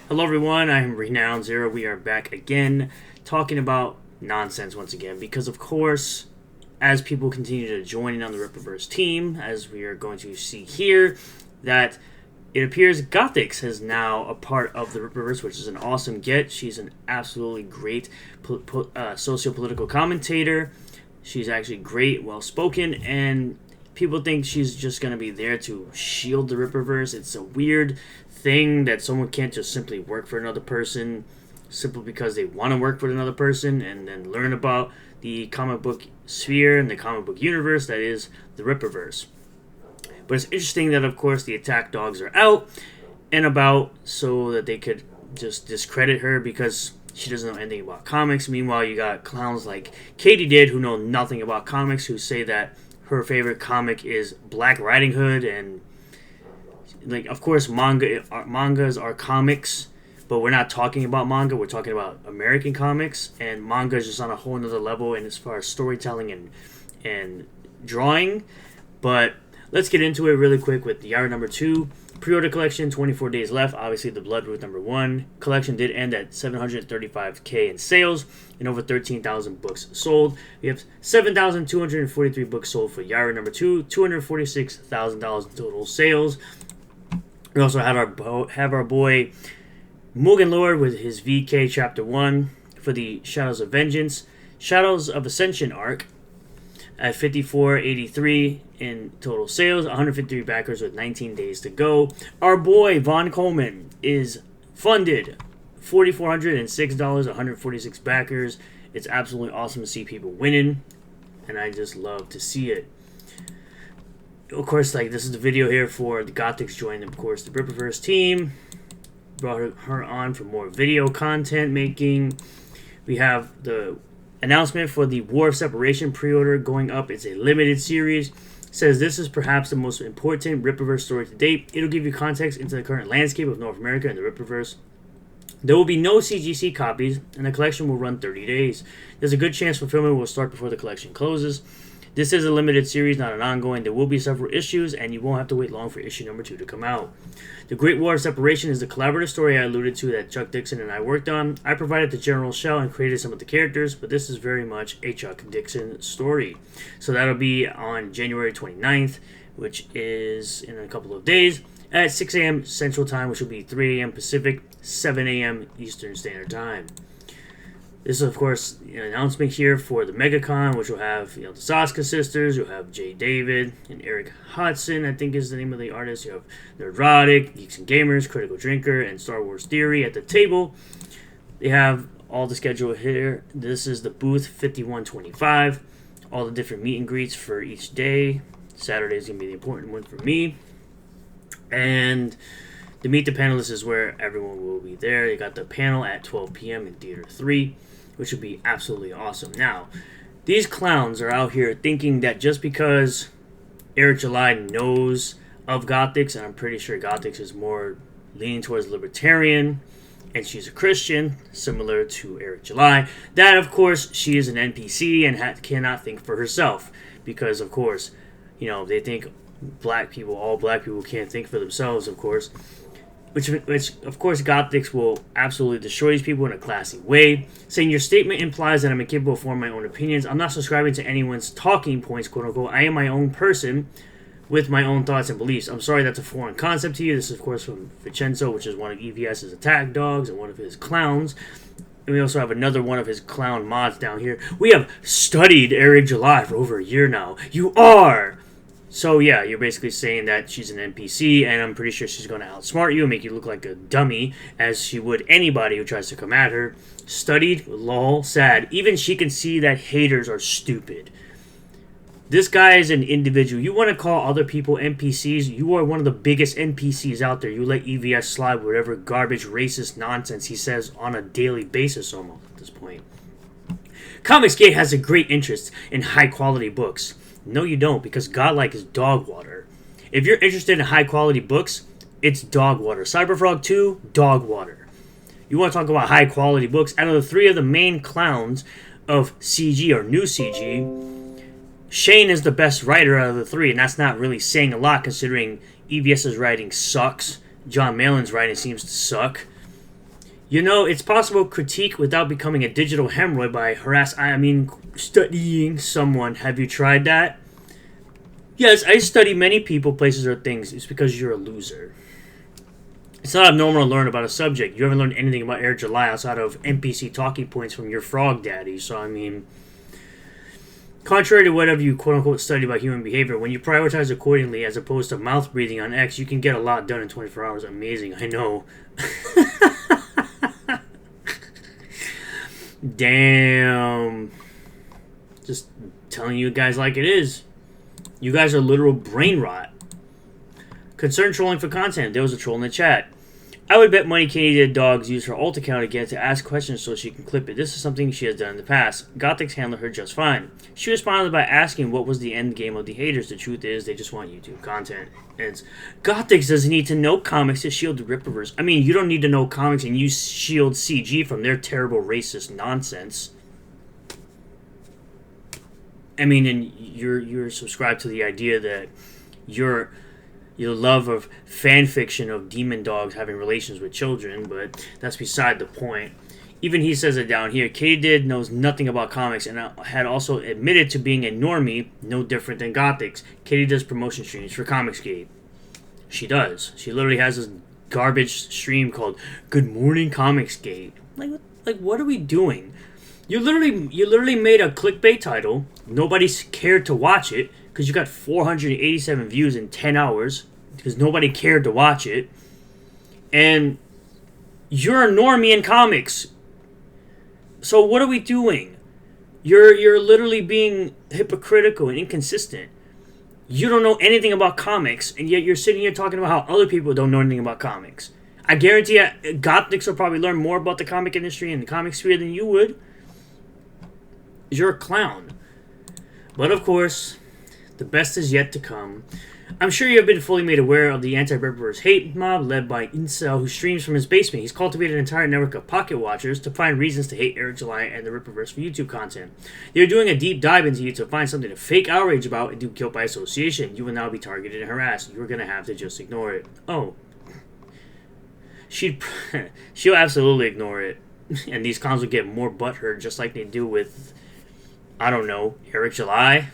Hello everyone, I'm Renowned Zero. We are back again talking about nonsense once again because of course as people continue to join in on the Rippaverse team, as we are going to see here, that it appears Gothix is now a part of the Rippaverse, which is an awesome get. She's an absolutely great socio-political commentator. She's actually great, well-spoken, and people think she's just going to be there to shield the Rippaverse. It's a weird thing that someone can't just simply work for another person simply because they want to work for another person and then learn about the comic book sphere and the comic book universe that is the Rippaverse. But it's interesting that, of course, the attack dogs are out and about so that they could just discredit her because she doesn't know anything about comics. Meanwhile, you got clowns like Katie did who know nothing about comics, who say that her favorite comic is Black Riding Hood, and like, of course, mangas are comics, but we're not talking about manga. We're talking about American comics, and manga is just on a whole nother level, and as far as storytelling and drawing. But let's get into it really quick with Yara number 2. Pre-order collection, 24 days left. Obviously, the Bloodroot number 1 collection did end at 735K in sales and over 13,000 books sold. We have 7,243 books sold for Yara number 2, $246,000 in total sales. We also had our boy Mugen Lord with his VK Chapter 1 for the Shadows of Vengeance, Shadows of Ascension arc at 54.83 in total sales, 153 backers with 19 days to go. Our boy Von Coleman is funded $4,406, 146 backers. It's absolutely awesome to see people winning, and I just love to see it. Of course, like, this is the video here for the Gothix joining, of course, the Rippaverse team. Brought her on for more video content making. We have the announcement for the War of Separation pre-order going up. It's a limited series. Says this is perhaps the most important Rippaverse story to date. It'll give you context into the current landscape of North America and the Rippaverse. There will be no CGC copies, and the collection will run 30 days. There's a good chance fulfillment will start before the collection closes. This is a limited series, not an ongoing. There will be several issues, and you won't have to wait long for issue number 2 to come out. The Great War of Separation is the collaborative story I alluded to that Chuck Dixon and I worked on. I provided the general shell and created some of the characters, but this is very much a Chuck Dixon story. So that'll be on January 29th, which is in a couple of days, at 6 a.m. Central Time, which will be 3 a.m. Pacific, 7 a.m. Eastern Standard Time. This is, of course, an announcement here for the MegaCon, which will have, the Saska sisters. You'll have Jay David and Eric Hudson, I think is the name of the artist. You have Neurotic, Geeks and Gamers, Critical Drinker, and Star Wars Theory at the table. They have all the schedule here. This is the booth 5125. All the different meet and greets for each day. Saturday is going to be the important one for me. And the Meet the Panelists is where everyone will be there. They got the panel at 12 p.m. in Theater 3, which would be absolutely awesome. Now, these clowns are out here thinking that just because Eric July knows of Gothix, and I'm pretty sure Gothix is more leaning towards libertarian, and she's a Christian, similar to Eric July, that, of course, she is an NPC and cannot think for herself. Because, of course, they think all black people can't think for themselves, of course. Which, of course, Gothix will absolutely destroy these people in a classy way, saying your statement implies that I'm incapable of forming my own opinions. I'm not subscribing to anyone's talking points, quote unquote. I am my own person with my own thoughts and beliefs. I'm sorry that's a foreign concept to you. This is, of course, from Vincenzo, which is one of EVS's attack dogs and one of his clowns. And we also have another one of his clown mods down here. We have studied Eric July for over a year now. You are! So, yeah, you're basically saying that she's an NPC, and I'm pretty sure she's going to outsmart you and make you look like a dummy, as she would anybody who tries to come at her. Studied, lol, sad. Even she can see that haters are stupid. This guy is an individual. You want to call other people NPCs? You are one of the biggest NPCs out there. You let EVS slide whatever garbage, racist nonsense he says on a daily basis almost at this point. Comicsgate has a great interest in high-quality books. No, you don't, because Godlike is dog water. If you're interested in high-quality books, it's dog water. Cyberfrog 2, dog water. You want to talk about high-quality books? Out of the 3 of the main clowns of CG, or new CG, Shane is the best writer out of the 3, and that's not really saying a lot, considering EVS's writing sucks. John Malin's writing seems to suck. You know, it's possible to critique without becoming a digital hemorrhoid by studying someone. Have you tried that? Yes, I study many people, places, or things. It's because you're a loser. It's not abnormal to learn about a subject. You haven't learned anything about Air July outside of NPC talking points from your frog daddy. So, I mean, contrary to whatever you quote-unquote study about human behavior, when you prioritize accordingly as opposed to mouth breathing on X, you can get a lot done in 24 hours. Amazing, I know. Damn. Just telling you guys like it is. You guys are literal brain rot. Concern trolling for content. There was a troll in the chat. I would bet money Katie did dogs use her alt account again to ask questions so she can clip it. This is something she has done in the past. Gothix handled her just fine. She responded by asking what was the end game of the haters. The truth is they just want YouTube content. And it's, Gothix doesn't need to know comics to shield the Rippaverse. I mean, you don't need to know comics and you shield CG from their terrible racist nonsense. I mean, and you're subscribed to the idea that your love of fan fiction of demon dogs having relations with children, but that's beside the point. Even he says it down here. Katydid knows nothing about comics and had also admitted to being a normie, no different than Gothix. Katie does promotion streams for Comicsgate. She does. She literally has this garbage stream called Good Morning Comicsgate. Like what are we doing? You literally made a clickbait title. Nobody cared to watch it because you got 487 views in 10 hours because nobody cared to watch it. And you're a normie in comics. So what are we doing? You're literally being hypocritical and inconsistent. You don't know anything about comics, and yet you're sitting here talking about how other people don't know anything about comics. I guarantee you, Gothix will probably learn more about the comic industry and the comic sphere than you would. You're a clown. But of course, the best is yet to come. I'm sure you have been fully made aware of the anti-Rippaverse hate mob led by Incel who streams from his basement. He's cultivated an entire network of pocket watchers to find reasons to hate Eric July and the Rippaverse for YouTube content. They're doing a deep dive into you to find something to fake outrage about and do guilt by association. You will now be targeted and harassed. You're going to have to just ignore it. Oh. She'll absolutely ignore it. And these clowns will get more butthurt just like they do with, I don't know, Eric July.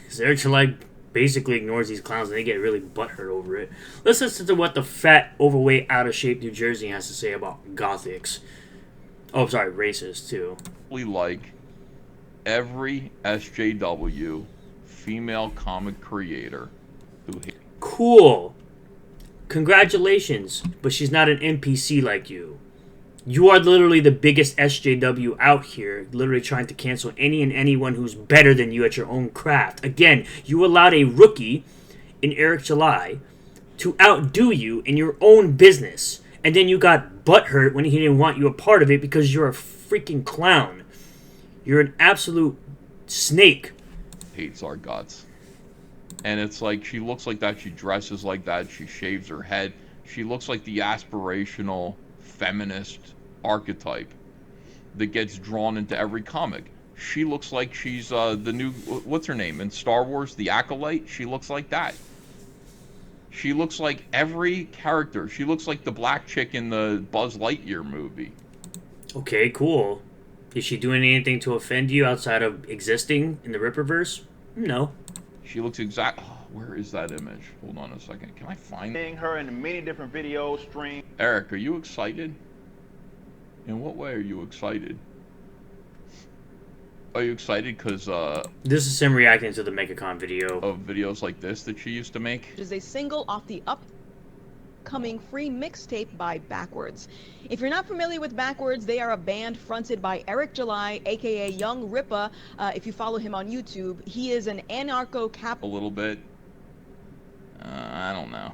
Because Eric July basically ignores these clowns and they get really butthurt over it. Let's listen to what the fat, overweight, out-of-shape New Jersey has to say about Gothix. Oh, sorry, racist, too. Like every SJW female comic creator who... Cool. Congratulations, but she's not an NPC like you. You are literally the biggest SJW out here, literally trying to cancel any and anyone who's better than you at your own craft. Again, you allowed a rookie in Eric July to outdo you in your own business. And then you got butthurt when he didn't want you a part of it because you're a freaking clown. You're an absolute snake. Hates our guts. And it's like, she looks like that, she dresses like that, she shaves her head. She looks like the aspirational feminist archetype that gets drawn into every comic. She looks like she's the new, what's her name, in Star Wars, the Acolyte? She looks like that. She looks like every character. She looks like the black chick in the Buzz Lightyear movie. Okay, cool. Is she doing anything to offend you outside of existing in the Rippaverse? No. She looks exact. Oh, where is that image? Hold on a second. Can I find her in many different videos, streams? Eric, are you excited? In what way are you excited? Are you excited because this is him reacting to the MegaCon video of videos like this that she used to make? It is a single off the upcoming free mixtape by Backwards. If you're not familiar with Backwards, they are a band fronted by Eric July, aka Young Rippa. If you follow him on YouTube, he is an anarcho-cap. A little bit. I don't know.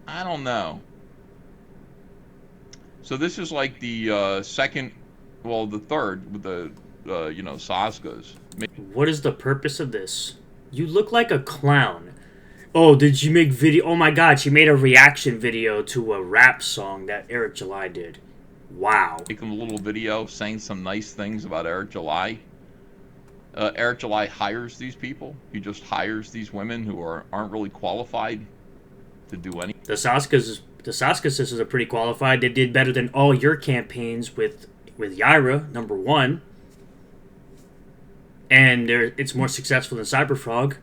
I don't know. So this is like the second, well, the third with the, you know, Saskas. What is the purpose of this? You look like a clown. Oh, did she make video? Oh my god, she made a reaction video to a rap song that Eric July did. Wow. Make him a little video saying some nice things about Eric July. Eric July hires these people. He just hires these women who aren't really qualified to do anything. The Saskas The Sasuke sisters are pretty qualified. They did better than all your campaigns with Yaira, #1. And it's more successful than Cyberfrog.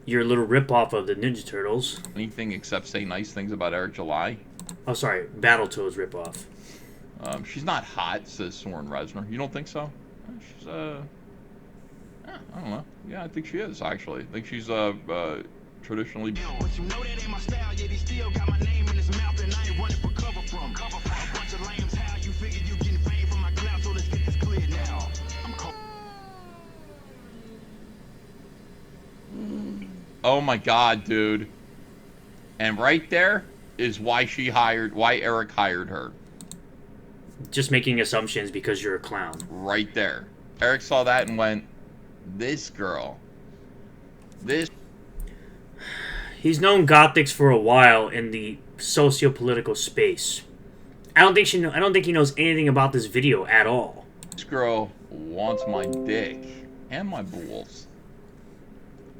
Your little ripoff of the Ninja Turtles. Anything except say nice things about Eric July. Oh, sorry. Battletoads ripoff. She's not hot, says Soren Resner. You don't think so? She's, I don't know. Yeah, I think she is, actually. I think she's, traditionally... But you know that ain't my style, yet he still got my name in his mouth and I ain't running for cover from. A bunch of lambs, how you figure you getting fame from my clout, so let's get this clear now. Oh my god, dude. And right there is why Eric hired her. Just making assumptions because you're a clown. Right there. Eric saw that and went, this girl. This. He's known Gothix for a while in the socio-political space. I don't think he knows anything about this video at all. This girl wants my dick and my balls.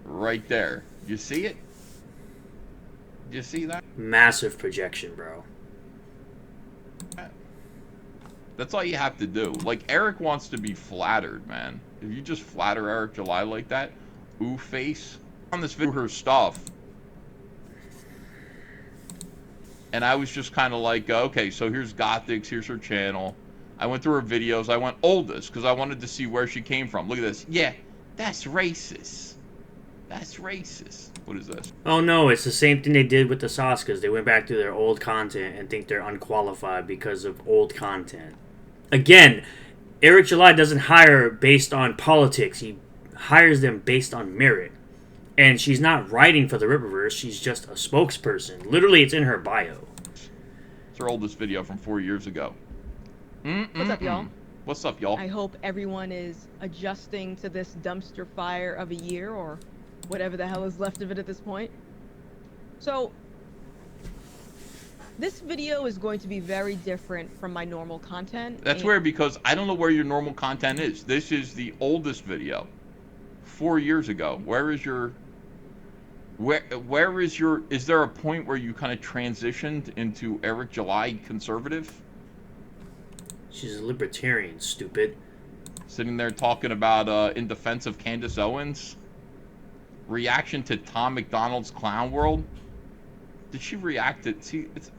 Right there. You see it? You see that? Massive projection, bro. That's all you have to do. Like, Eric wants to be flattered, man. If you just flatter Eric July like that, ooh face, on this video, her stuff. And I was just kind of like, okay, so here's Gothix, here's her channel. I went through her videos. I went oldest because I wanted to see where she came from. Look at this. Yeah, that's racist. That's racist. What is this? Oh no, it's the same thing they did with the Sasukas. They went back to their old content and think they're unqualified because of old content. Again, Eric July doesn't hire based on politics. He hires them based on merit. And she's not writing for the Rippaverse. She's just a spokesperson. Literally, it's in her bio. It's her oldest video from 4 years ago. What's up, y'all? What's up, y'all? I hope everyone is adjusting to this dumpster fire of a year, or whatever the hell is left of it at this point. So, this video is going to be very different from my normal content. That's weird because I don't know where your normal content is. This is the oldest video. 4 years ago. Where is your... Is there a point where you kind of transitioned into Eric July conservative? She's a libertarian, stupid. Sitting there talking about in defense of Candace Owens. Reaction to Tom McDonald's Clown World. Did she react to... See, it's...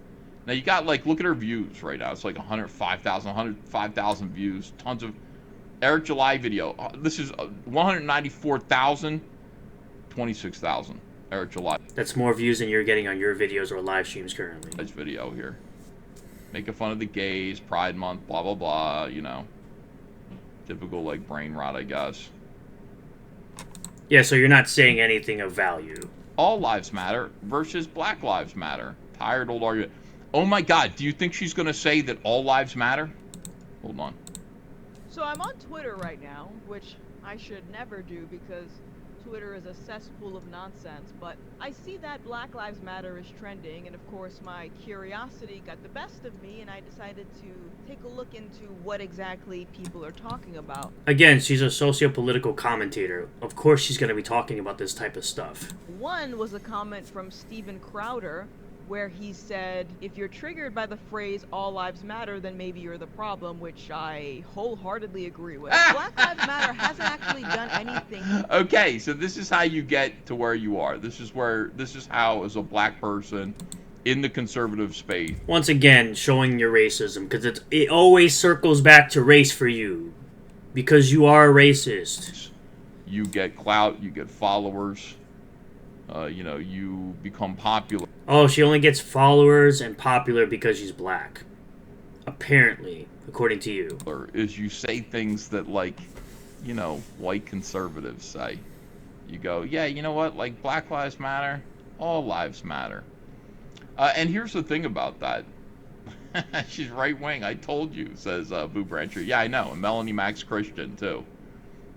Now you got, like, look at her views right now. It's like 105,000 views. Tons of... Eric July video. This is 194,000. 26,000. Eric July. That's more views than you're getting on your videos or live streams currently. This video here. Making fun of the gays, Pride Month, blah, blah, blah, you know. Typical, like, brain rot, I guess. Yeah, so you're not saying anything of value. All lives matter versus Black Lives Matter. Tired old argument. Oh my god, do you think she's going to say that all lives matter? Hold on. So I'm on Twitter right now, which I should never do because Twitter is a cesspool of nonsense, but I see that Black Lives Matter is trending, and of course my curiosity got the best of me, and I decided to take a look into what exactly people are talking about. Again, she's a socio-political commentator. Of course she's going to be talking about this type of stuff. One was a comment from Steven Crowder, where he said, if you're triggered by the phrase all lives matter, then maybe you're the problem, which I wholeheartedly agree with. Black Lives Matter hasn't actually done anything. Okay, so this is how you get to where you are. This is how, as a black person in the conservative space. Once again, showing your racism, because it always circles back to race for you. Because you are a racist. You get clout, you get followers, you know, you become popular. Oh, she only gets followers and popular because she's black. Apparently, according to you. Is you say things that, like, you know, white conservatives say. You go, yeah, you know what, like, Black Lives Matter, all lives matter. And here's the thing about that. She's right-wing, I told you, says Boo Brancher. Yeah, I know, and Melanie Max Christian, too.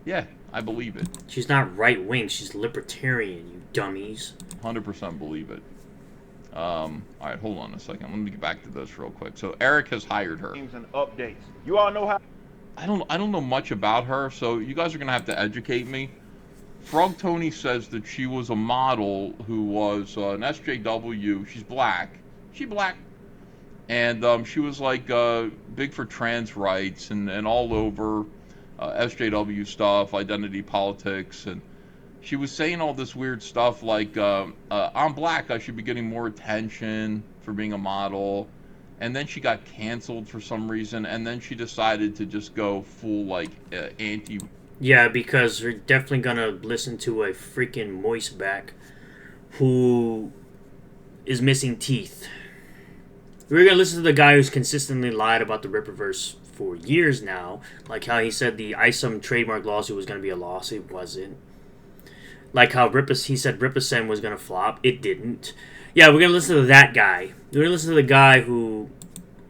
Yeah, I believe it. She's not right-wing, she's libertarian, you dummies. 100% believe it. Alright, hold on a second. Let me get back to this real quick. So Eric has hired her. And updates. You all know how. I don't know much about her, so you guys are gonna have to educate me. Frog Tony says that she was a model who was an SJW. She's black. She black. And she was like big for trans rights and all over SJW stuff, identity politics. And she was saying all this weird stuff like, I'm black, I should be getting more attention for being a model. And then she got canceled for some reason. And then she decided to just go full like anti. Yeah, because we're definitely gonna listen to a freaking moist back who is missing teeth. We're gonna listen to the guy who's consistently lied about the Rippaverse for years now, like how he said the ISOM trademark lawsuit was gonna be a loss. It wasn't. Like how he said Rippasem was gonna flop. It didn't. Yeah, we're gonna listen to that guy. We're gonna listen to the guy who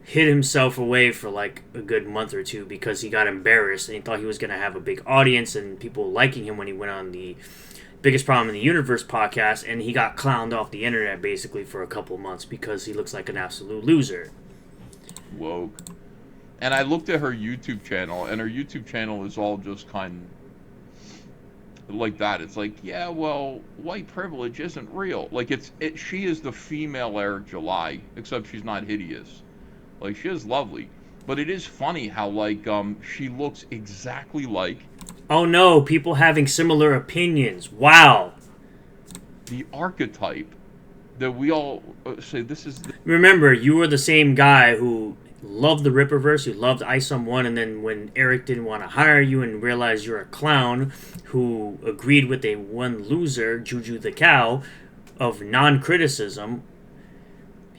hid himself away for like a good month or two because he got embarrassed and he thought he was going to have a big audience and people liking him when he went on the Biggest Problem in the Universe podcast, and he got clowned off the internet basically for a couple months because he looks like an absolute loser. Woke. And I looked at her YouTube channel, and her YouTube channel is all just kind of like that. It's like, yeah, well, white privilege isn't real. Like she is the female Eric July, except she's not hideous. Like, she is lovely. But it is funny how, like, she looks exactly like... Oh, no. People having similar opinions. Wow. The archetype that we all say this is... Remember, you were the same guy who loved the Rippaverse, who loved ISOM 1, and then when Eric didn't want to hire you and realized you're a clown who agreed with a one loser, Juju the Cow, of non-criticism...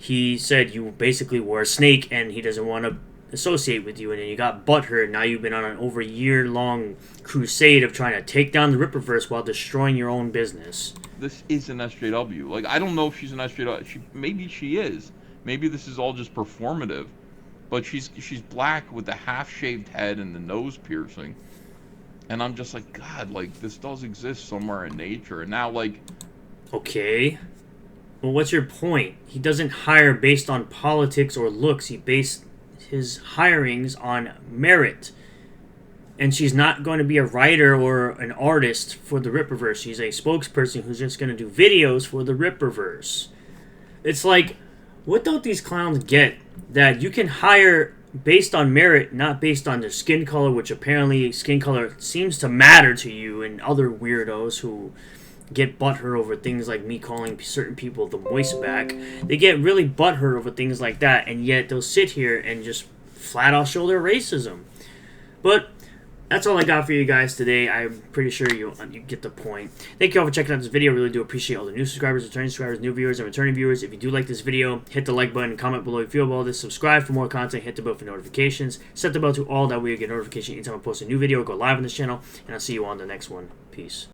He said you basically were a snake and he doesn't want to associate with you, and then you got butthurt. Now you've been on an over year-long crusade of trying to take down the Rippaverse while destroying your own business. This is an SJW. Like, I don't know if she's an SJW. Maybe she is. Maybe this is all just performative. But she's black with the half-shaved head and the nose piercing. And I'm just like, God, like, this does exist somewhere in nature. And now, like... Okay. Well, what's your point? He doesn't hire based on politics or looks. He based his hirings on merit. And she's not going to be a writer or an artist for the Rippaverse. She's a spokesperson who's just going to do videos for the Rippaverse. It's like, what don't these clowns get? That you can hire based on merit, not based on their skin color, which apparently skin color seems to matter to you and other weirdos who... get butthurt over things like me calling certain people the moist back. They get really butthurt over things like that, and yet they'll sit here and just flat out show their racism. But that's all I got for you guys today. I'm pretty sure you get the point. Thank you all for checking out this video. I really do appreciate all the new subscribers, returning subscribers, new viewers, and returning viewers. If you do like this video, hit the like button, comment below if you feel about this, subscribe for more content, hit the bell for notifications, set the bell to all, that way you get notification anytime I post a new video or go live on this channel, and I'll see you on the next one. Peace.